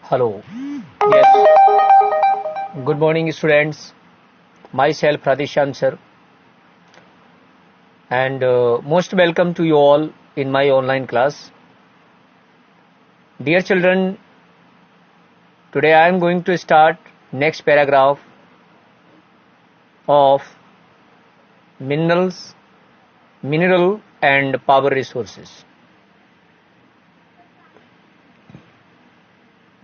Hello. Yes. Good morning, students. Myself, Radhishan sir, and most welcome to you all in my online class. Dear children, today I am going to start next paragraph of mineral and power resources.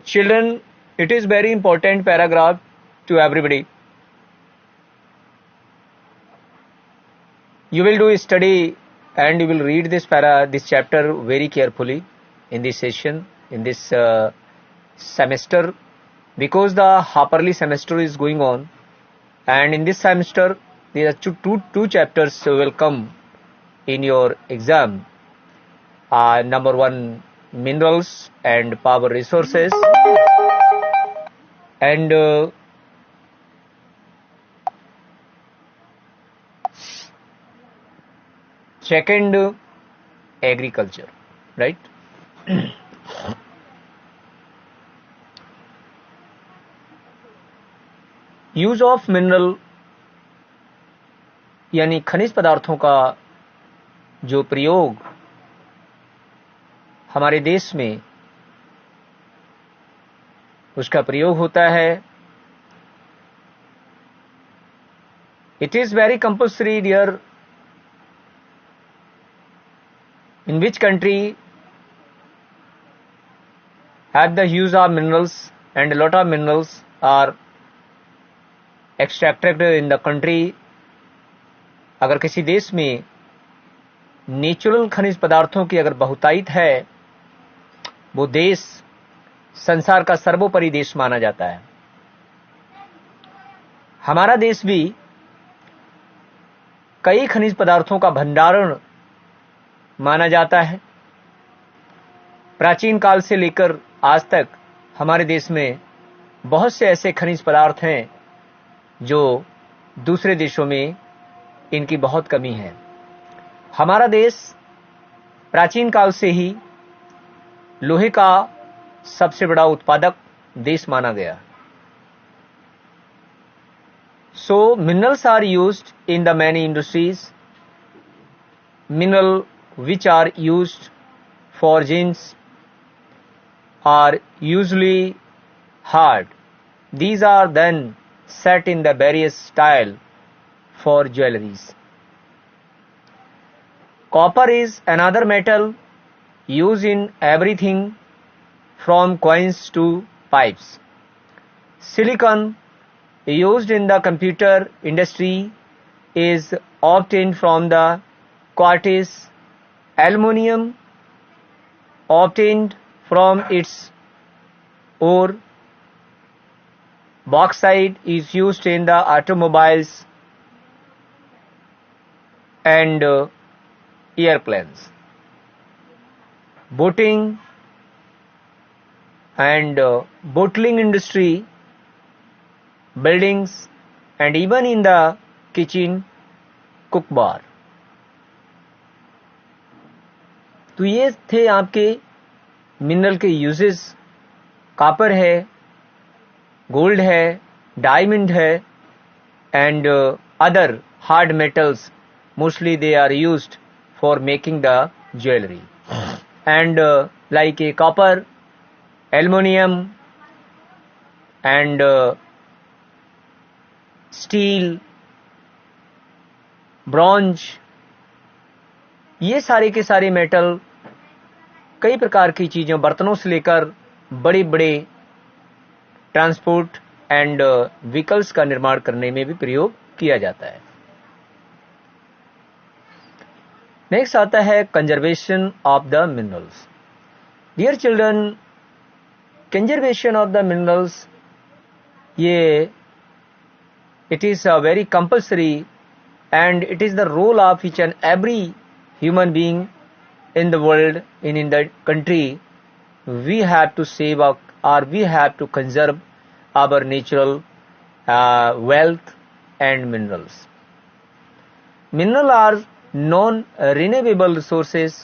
Children, it is very important paragraph to everybody. You will do study and you will read this chapter very carefully in this session, in this semester, because the half-yearly semester is going on, and in this semester there are two chapters will come in your exam. Number one, minerals and power resources, and second, agriculture, right? Use of mineral यानी खनिज पदार्थों का जो प्रयोग हमारे देश में उसका प्रयोग होता है, it is very compulsory dear in which country have the use of minerals, and a lot of minerals are extracted in the country. अगर किसी देश में नेचुरल खनिज पदार्थों की अगर बहुतायत है, वो देश संसार का सर्वोपरि देश माना जाता है. हमारा देश भी कई खनिज पदार्थों का भंडारण माना जाता है. प्राचीन काल से लेकर आज तक हमारे देश में बहुत से ऐसे खनिज पदार्थ हैं जो दूसरे देशों में इनकी बहुत कमी है. हमारा देश प्राचीन काल से ही लोहे का सबसे बड़ा उत्पादक देश माना गया. So minerals are used in the many industries. Mineral which are used for jeans are usually hard. These are then set in the various style for jewelries. Copper is another metal used in everything from coins to pipes. Silicon used in the computer industry is obtained from the quartz. Aluminium obtained from its ore. Bauxite is used in the automobiles and airplanes. Boating and bottling industry, buildings, and even in the kitchen, cook bar. तो ये थे आपके mineral के uses. Copper है, gold है, diamond है, and other hard metals. Mostly they are used for making the jewellery. And like a copper, aluminium and steel, bronze, ये सारे के सारे मेटल कई प्रकार की चीजों, बर्तनों से लेकर बड़े बड़े ट्रांसपोर्ट एंड व्हीकल्स का निर्माण करने में भी प्रयोग किया जाता है. नेक्स्ट आता है conservation of the minerals. Dear children, conservation of the minerals, ये it is a very compulsory and it is the role of each and every human being in the world, in the country. We have to save or we have to conserve our natural wealth and minerals. Mineral are non renewable resources.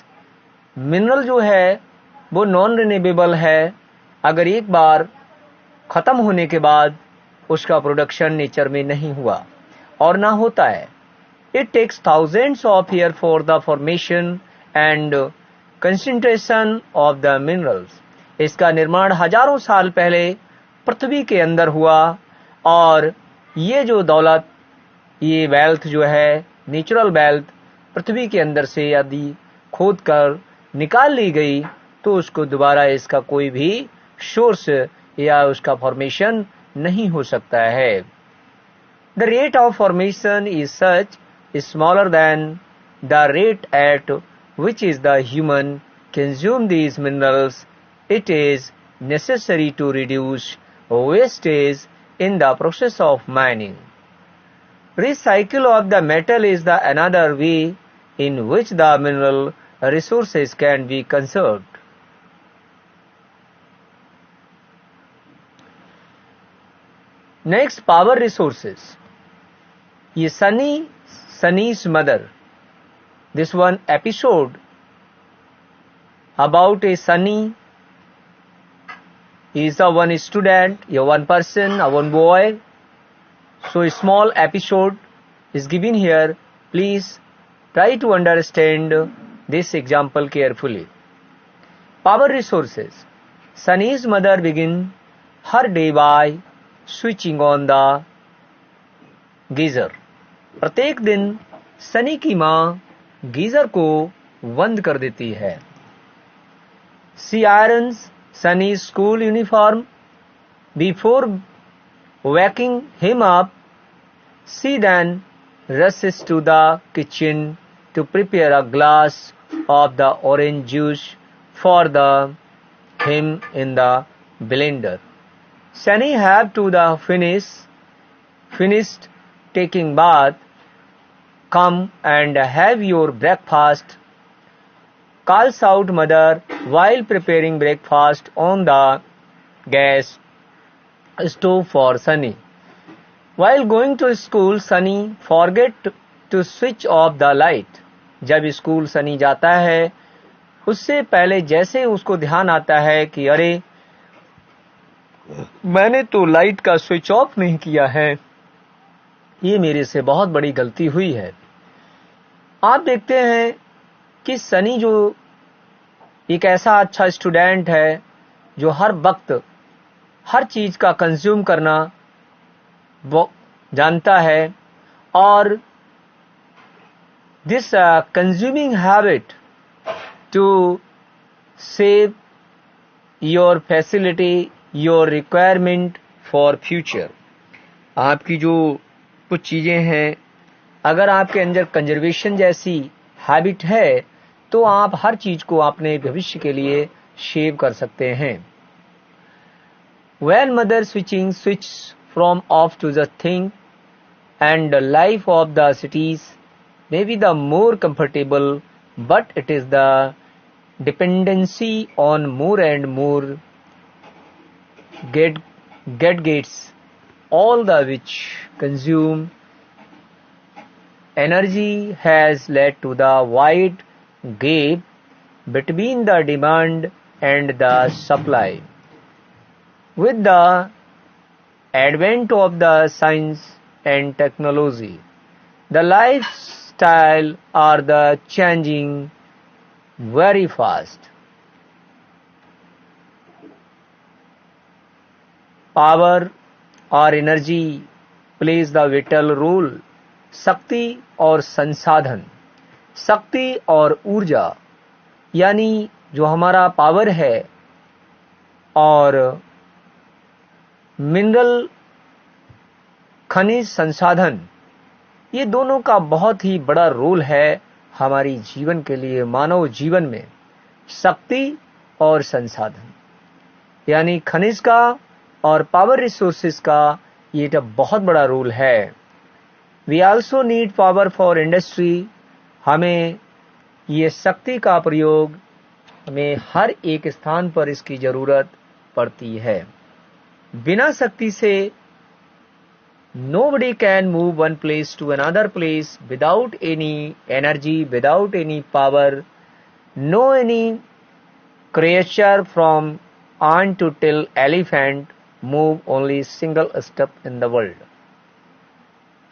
Mineral जो है वो non renewable है। अगर एक बार खत्म होने के बाद उसका प्रोडक्शन नेचर में नहीं हुआ और ना होता है। It takes thousands of year for the formation and concentration of the minerals. इसका निर्माण हजारों साल पहले पृथ्वी के अंदर हुआ और ये जो दौलत, ये वेल्थ जो है, नेचुरल वेल्थ, पृथ्वी के अंदर से यदि खोद कर निकाल ली गई तो उसको दोबारा इसका कोई भी सोर्स या उसका फॉर्मेशन नहीं हो सकता है। The rate of formation is such smaller than the rate at which is the human consume these minerals. It is necessary to reduce wastage in the process of mining. Recycle of the metal is the another way in which the mineral resources can be conserved. Next, power resources. ये Sunny's mother. This one episode about a Sunny. He is a one student, a one person, a one boy. So a small episode is given here. Please try to understand this example carefully. Power resources. Sunny's mother begin her day by switching on the geyser. प्रत्येक दिन सनी की माँ geyser को बंद कर देती है। She irons Sunny's school uniform before waking him up. She then rushes to the kitchen to prepare a glass of the orange juice for him in the blender. Sunny have to the finished taking bath. Come and have your breakfast, calls out mother while preparing breakfast on the gas stove for Sunny. While going to school, Sunny forget to switch off the light. जब school Sunny जाता है उससे पहले जैसे उसको ध्यान आता है कि अरे मैंने तो लाइट का स्विच ऑफ नहीं किया है, ये मेरे से बहुत बड़ी गलती हुई है। आप देखते हैं कि सनी जो एक ऐसा अच्छा स्टूडेंट है जो हर वक्त हर चीज का कंज्यूम करना वो जानता है और this consuming habit to save your facility, your requirement for future. आपकी जो कुछ चीजें हैं, अगर आपके अंदर कंजर्वेशन जैसी हैबिट है तो आप हर चीज को अपने भविष्य के लिए सेव कर सकते हैं। When mother switch from off to the thing and the life of the cities may be the more comfortable, but it is the dependency on more and more gadgets, all the which consume energy has led to the wide gap between the demand and the supply. With the advent of the science and technology, the lifestyle are the changing very fast. Power or energy plays the vital role. शक्ति और संसाधन, शक्ति और ऊर्जा यानी जो हमारा power है और मिनरल खनिज संसाधन, ये दोनों का बहुत ही बड़ा रोल है हमारी जीवन के लिए, मानव जीवन में। शक्ति और संसाधन यानी खनिज का और पावर रिसोर्सेज का ये बहुत बड़ा रोल है। We also need power for industry. हमें ये शक्ति का प्रयोग, हमें हर एक स्थान पर इसकी जरूरत पड़ती है। बिना शक्ति से nobody can move one place to another place without any energy, without any power, no any creature from ant to till elephant move only single step in the world.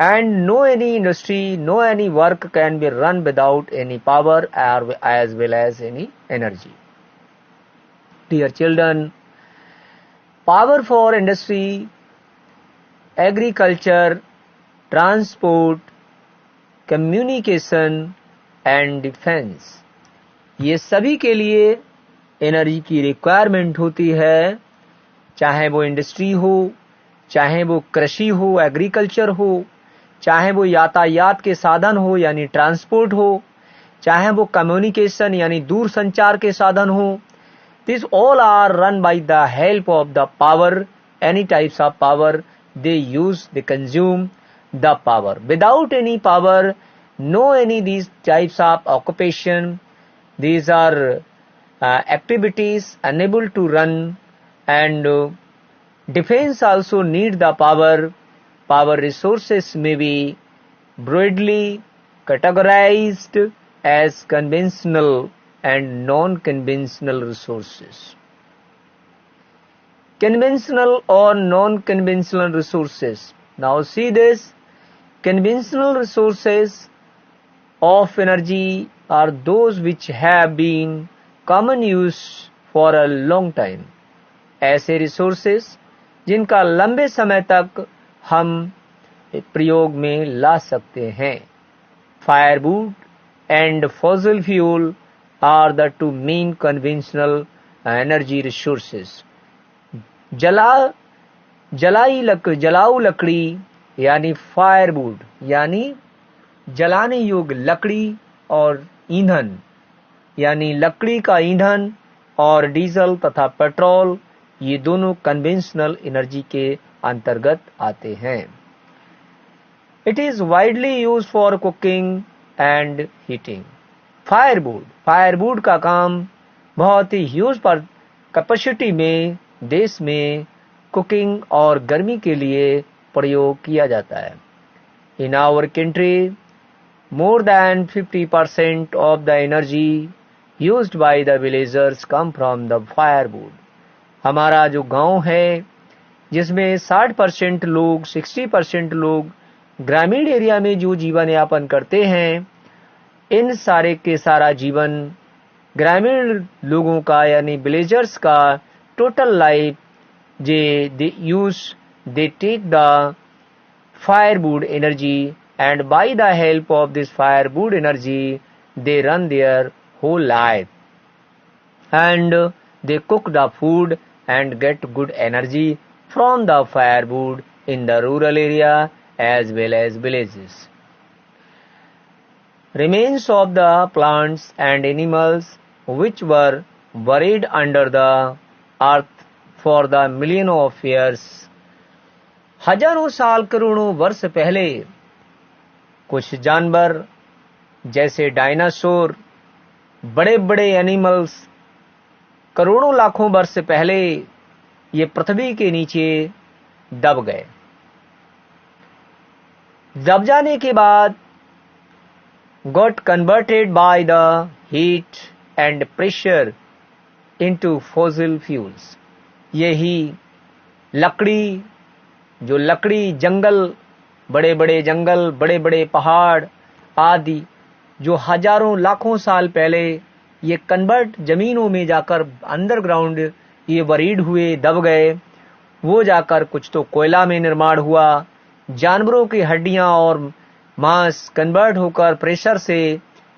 And no any industry, no any work can be run without any power as well as any energy. Dear children, power for industry, agriculture, transport, communication and defense, ये सभी के लिए energy की requirement होती है, चाहे वो industry हो, चाहे वो कृषि हो, एग्रीकल्चर हो, चाहे वो यातायात के साधन हो यानी ट्रांसपोर्ट हो, चाहे वो कम्युनिकेशन यानी दूर संचार के साधन हो. These all are run by the help of the power, any types of power they use, they consume the power. Without any power, no any these types of occupation, these are activities unable to run, and defense also need the power. Power resources may be broadly categorized as conventional and non-conventional resources. Conventional or non-conventional resources. Now see this, conventional resources of energy are those which have been common use for a long time. ऐसे resources जिनका लंबे समय तक हम प्रयोग में ला सकते हैं. Firewood and fossil fuel are the two main conventional energy resources. जलाऊ लकड़ी यानी फायरवुड यानी जलाने योग्य लकड़ी और ईंधन यानी लकड़ी का ईंधन और डीजल तथा पेट्रोल, ये दोनों कन्वेंशनल एनर्जी के अंतर्गत आते हैं. It is widely used for cooking and heating. Firewood का काम बहुत ही ह्यूज पर कैपेसिटी में देश में कुकिंग और गर्मी के लिए प्रयोग किया जाता है. In our country more than 50% of the energy used by the villagers come from the firewood. हमारा जो गांव है जिसमें 60% लोग 60% लोग ग्रामीण एरिया में जो जीवन यापन करते हैं, इन सारे के सारा जीवन ग्रामीण लोगों का यानी विलेजर्स का total life they use they take the firewood energy, and by the help of this firewood energy they run their whole life, and they cook the food and get good energy from the firewood in the rural area as well as villages. Remains of the plants and animals which were buried under the earth for the million of years. हजारों साल करोड़ों वर्ष पहले कुछ जानवर जैसे dinosaur, बड़े बड़े एनिमल्स करोड़ों लाखों वर्ष पहले ये पृथ्वी के नीचे दब गए. दब जाने के बाद got converted by the heat and pressure into fossil fuels. यही लकड़ी, जो लकड़ी जंगल, बड़े बड़े पहाड़ आदि जो हजारों लाखों साल पहले ये कन्वर्ट जमीनों में जाकर अंडरग्राउंड ये बरीड हुए, दब गए, वो जाकर कुछ तो कोयला में निर्माण हुआ, जानवरों की हड्डियां और मांस कन्वर्ट होकर प्रेशर से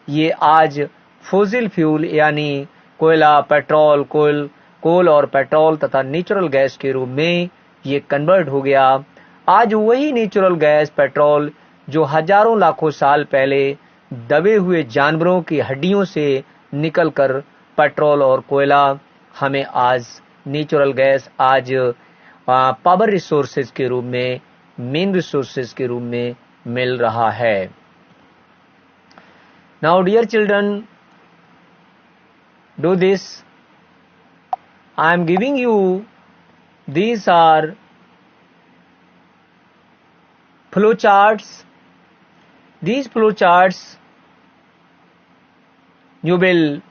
ये आज फॉसिल फ्यूल यानी कोयला, पेट्रोल, कोल और पेट्रोल तथा नेचुरल गैस के रूप में ये कन्वर्ट हो गया. आज वही नेचुरल गैस, पेट्रोल जो हजारों लाखों साल पहले दबे हुए जानवरों की हड्डियों से निकलकर पेट्रोल और कोयला हमें आज नेचुरल गैस, आज पावर रिसोर्सेज के रूप में, मेन रिसोर्सेज के रूप में मिल रहा है. Now dear children, do this. I am giving you, these are flow charts. These flow charts you will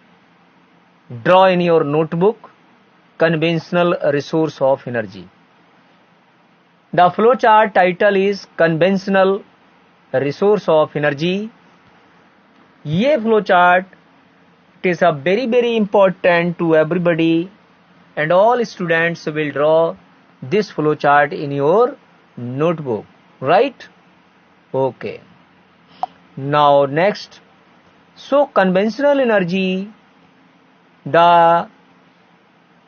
Draw in your notebook conventional resource of energy. The flowchart title is Conventional Resource of Energy. ये flowchart it is a very important to everybody, and all students will draw this flowchart in your notebook, right? Okay. Now next, so conventional energy, the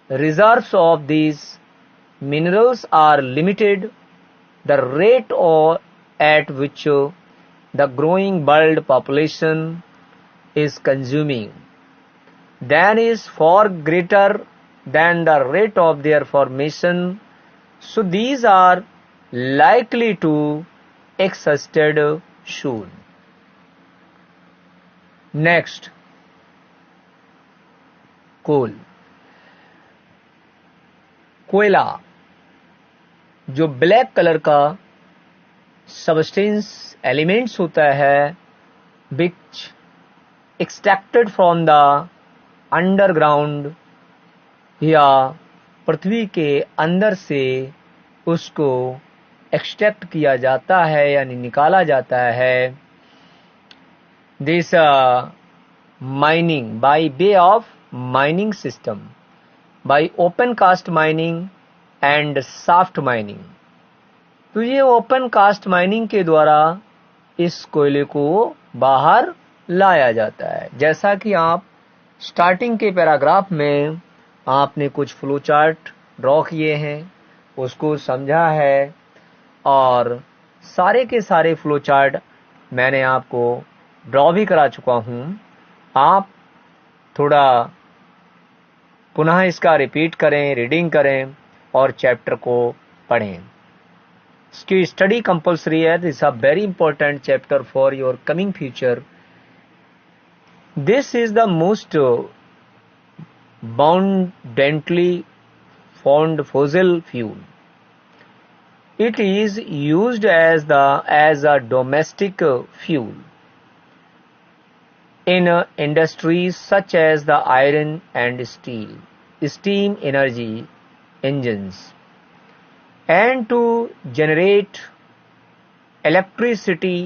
reserves of these minerals are limited. The rate at which the growing world population is consuming then is far greater than the rate of their formation, so these are likely to exhausted soon. Next, coal. कोयला जो black colour का substance elements होता है, विच extracted from the underground, या पृथ्वी के अंदर से उसको एक्सट्रैक्ट किया जाता है यानी निकाला जाता है. This mining by way of mining system, by open cast mining and shaft mining. तो ये ओपन कास्ट माइनिंग के द्वारा इस कोयले को बाहर लाया जाता है. जैसा कि आप स्टार्टिंग के पैराग्राफ में आपने कुछ फ्लो चार्ट ड्रॉ किए हैं, उसको समझा है, और सारे के सारे फ्लो चार्ट मैंने आपको ड्रॉ भी करा चुका हूं. आप थोड़ा पुनः इसका रिपीट करें, रीडिंग करें और चैप्टर को पढ़ें. इसकी स्टडी कंपल्सरी है. This a very important chapter for your coming future. This is the most abundantly found fossil fuel. It is used as a domestic fuel in industries such as the iron and steel, steam energy engines, and to generate electricity.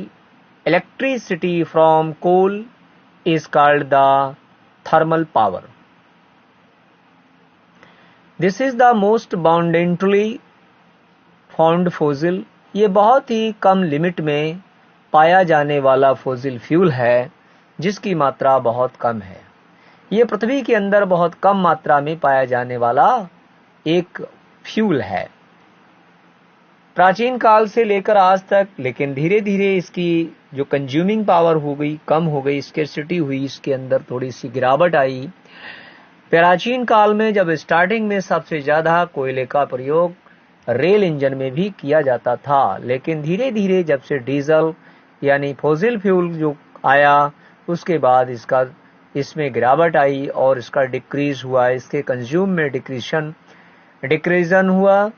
Electricity from coal is called the thermal power. This is the most abundantly found fossil. ये बहुत ही कम limit में पाया जाने वाला fossil fuel है जिसकी मात्रा बहुत कम है. ये पृथ्वी के अंदर बहुत कम मात्रा में पाया जाने वाला एक फ्यूल है प्राचीन काल से लेकर आज तक. लेकिन धीरे धीरे इसकी जो कंज्यूमिंग पावर हो गई, कम हो गई, स्केर्सिटी हुई, इसके अंदर थोड़ी सी गिरावट आई. प्राचीन काल में जब स्टार्टिंग में सबसे ज्यादा कोयले का प्रयोग रेल इंजन में भी किया जाता था, लेकिन धीरे धीरे जब से डीजल यानी फॉसिल फ्यूल जो आया उसके बाद इसमें गिरावट आई और इसका डिक्रीज हुआ, इसके कंज्यूम में डिक्रीजन हुआ.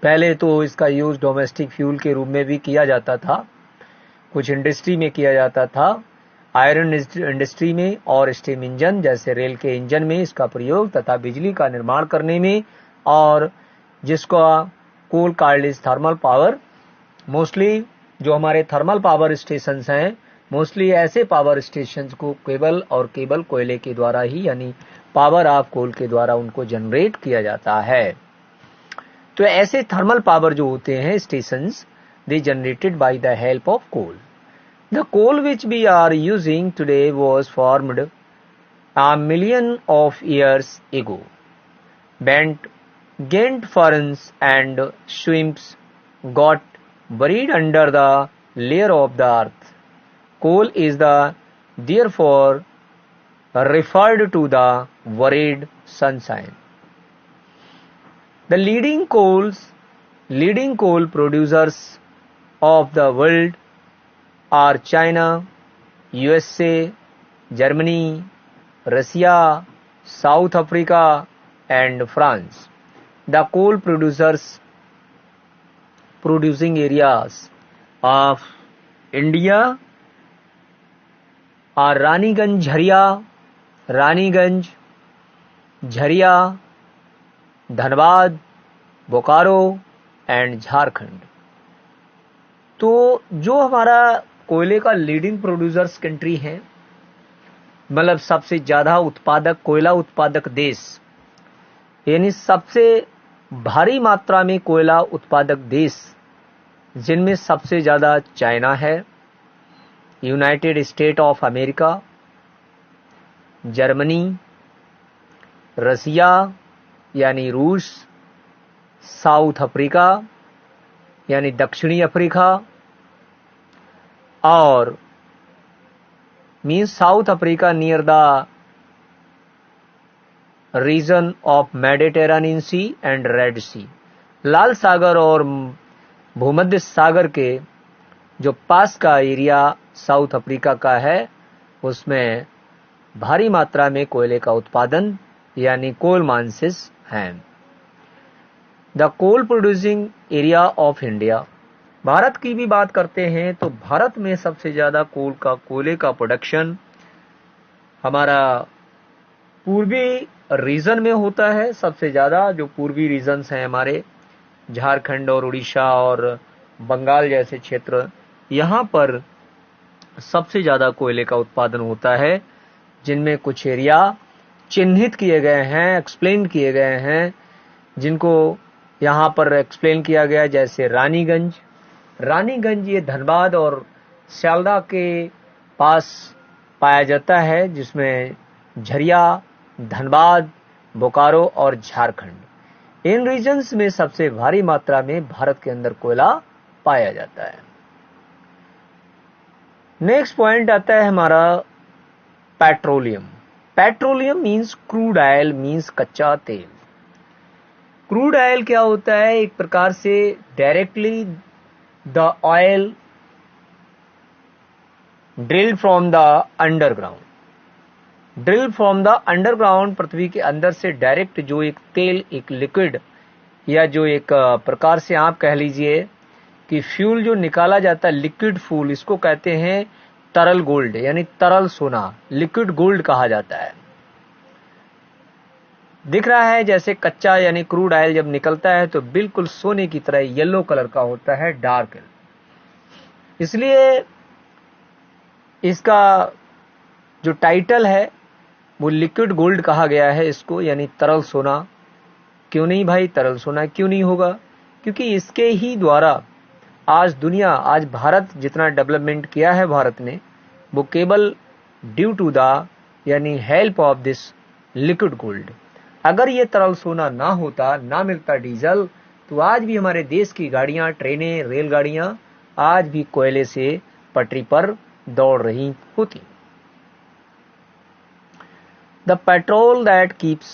पहले तो इसका यूज डोमेस्टिक फ्यूल के रूप में भी किया जाता था, कुछ इंडस्ट्री में किया जाता था, आयरन इंडस्ट्री में, और स्टीम इंजन जैसे रेल के इंजन में इसका प्रयोग तथा बिजली का निर्माण करने में, और जिसको coal called is thermal power. Mostly जो हमारे थर्मल पावर स्टेशंस हैं, मोस्टली ऐसे पावर स्टेशंस को केवल कोयले के द्वारा ही यानी पावर ऑफ कोल के द्वारा उनको जनरेट किया जाता है. तो ऐसे थर्मल पावर जो होते हैं stations, they generated by the help of coal. The coal which we are using today was formed a million of years ago. Giant ferns and shrimps got buried under the layer of the earth. Coal is therefore referred to the buried sunshine. The leading coal producers of the world are China, USA, Germany, Russia, South Africa and France. The coal producing areas of India are Raniganj, Jharia, Raniganj, Jharia, Dhanbad, Bokaro and Jharkhand. तो जो हमारा कोयले का leading producers country है, मतलब सबसे ज्यादा उत्पादक, कोयला उत्पादक देश, यानी सबसे भारी मात्रा में कोयला उत्पादक देश, जिनमें सबसे ज्यादा चाइना है, United State of America, Germany, Russia यानी रूस, साउथ अफ्रीका यानी दक्षिणी अफ्रीका, और means South Africa near the region of Mediterranean Sea and Red Sea, लाल सागर और भूमध्य सागर के जो पास का एरिया साउथ अफ्रीका का है, उसमें भारी मात्रा में कोयले का उत्पादन यानी कोल माइंसेस हैं। The coal producing area of India, Bharat की भी बात करते हैं तो भारत में सबसे ज्यादा कोयले का प्रोडक्शन हमारा पूर्वी रीजन में होता है। सबसे ज्यादा जो पूर्वी रीजन्स हैं हमारे, झारखंड और उड़ीसा और बंगाल जैसे क्षेत्र, यहाँ पर सबसे ज्यादा कोयले का उत्पादन होता है, जिनमें कुछ एरिया चिन्हित किए गए हैं, एक्सप्लेन किए गए हैं, जिनको यहाँ पर एक्सप्लेन किया गया, जैसे रानीगंज। रानीगंज ये धनबाद और सियालदह के पास पाया जाता है, जिसमें झरिया, धनबाद, बोकारो और झारखंड, इन रीजन्स में सबसे भारी मात्रा में भारत के अंदर कोयला पाया जाता है। नेक्स्ट पॉइंट आता है हमारा petroleum. Petroleum means crude oil, means कच्चा तेल। क्रूड ऑयल क्या होता है? एक प्रकार से directly the oil drilled from the underground, drill from the underground, पृथ्वी के अंदर से डायरेक्ट जो एक तेल, एक लिक्विड, या जो एक प्रकार से आप कह लीजिए कि फ्यूल जो निकाला जाता है, लिक्विड फ्यूल, इसको कहते हैं तरल गोल्ड, यानी तरल सोना, लिक्विड गोल्ड कहा जाता है। दिख रहा है जैसे कच्चा यानी क्रूड ऑयल जब निकलता है तो बिल्कुल सोने की तरह येलो कलर का होता है, डार्क। इसलिए इसका जो टाइटल है वो लिक्विड गोल्ड कहा गया है इसको, यानी तरल सोना। क्यों नहीं भाई, तरल सोना क्यों नहीं होगा? क्योंकि इसके ही द्वारा आज दुनिया, आज भारत जितना डेवलपमेंट किया है भारत ने, वो केवल ड्यू टू द यानी help of this liquid gold. अगर ये तरल सोना ना होता, ना मिलता डीजल, तो आज भी हमारे देश की गाड़ियां, ट्रेनें, रेलगाड़ियां आज भी कोयले से पटरी पर दौड़ रही होती। The petrol that keeps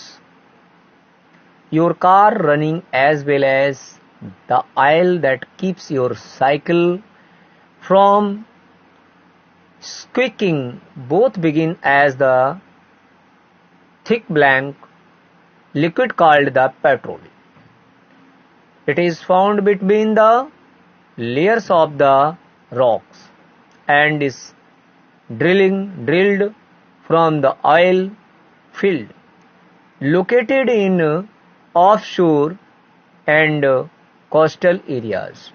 your car running, as well as the oil that keeps your cycle from squeaking, both begin as the thick blank liquid called the petrol. It is found between the layers of the rocks and is drilled from the oil field located in offshore and coastal areas.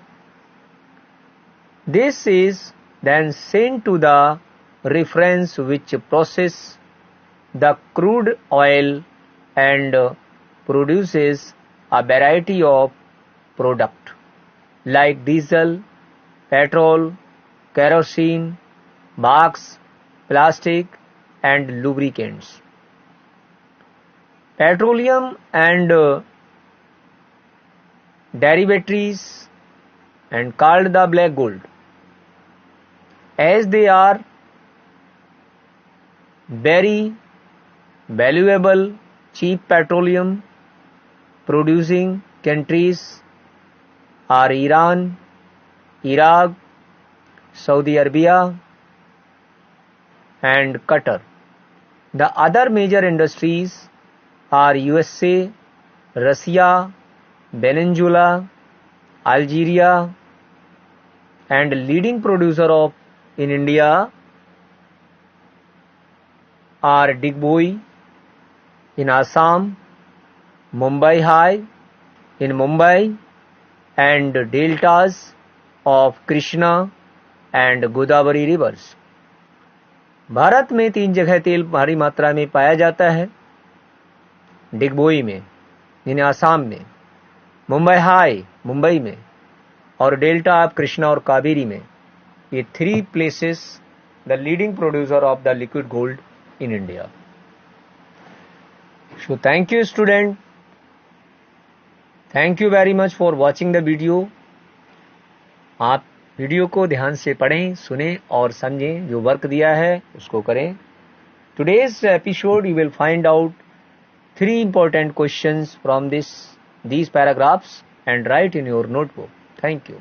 This is then sent to the reference which process the crude oil and produces a variety of product like diesel, petrol, kerosene, wax, plastic and lubricants. Petroleum and derivatives and called the black gold, as they are very valuable cheap petroleum producing countries are Iran, Iraq, Saudi Arabia and Qatar. The other major industries are USA, Russia, Venezuela, Algeria, and leading producer of in India are Digboi in Assam, Mumbai High in Mumbai, and deltas of Krishna and Godavari rivers. Bharat में 3 जगह तेल भारी मात्रा में पाया जाता है, डिगबोई में यानी आसाम में, मुंबई हाई मुंबई में, और डेल्टा ऑफ कृष्णा और कावेरी में. ये 3 places the leading producer of the liquid gold in India. So thank you student, thank you very much for watching the video. आप वीडियो को ध्यान से पढ़ें, सुनें और समझें. जो वर्क दिया है उसको करें. Today's episode you will find out 3 important questions from these paragraphs and write in your notebook. Thank you.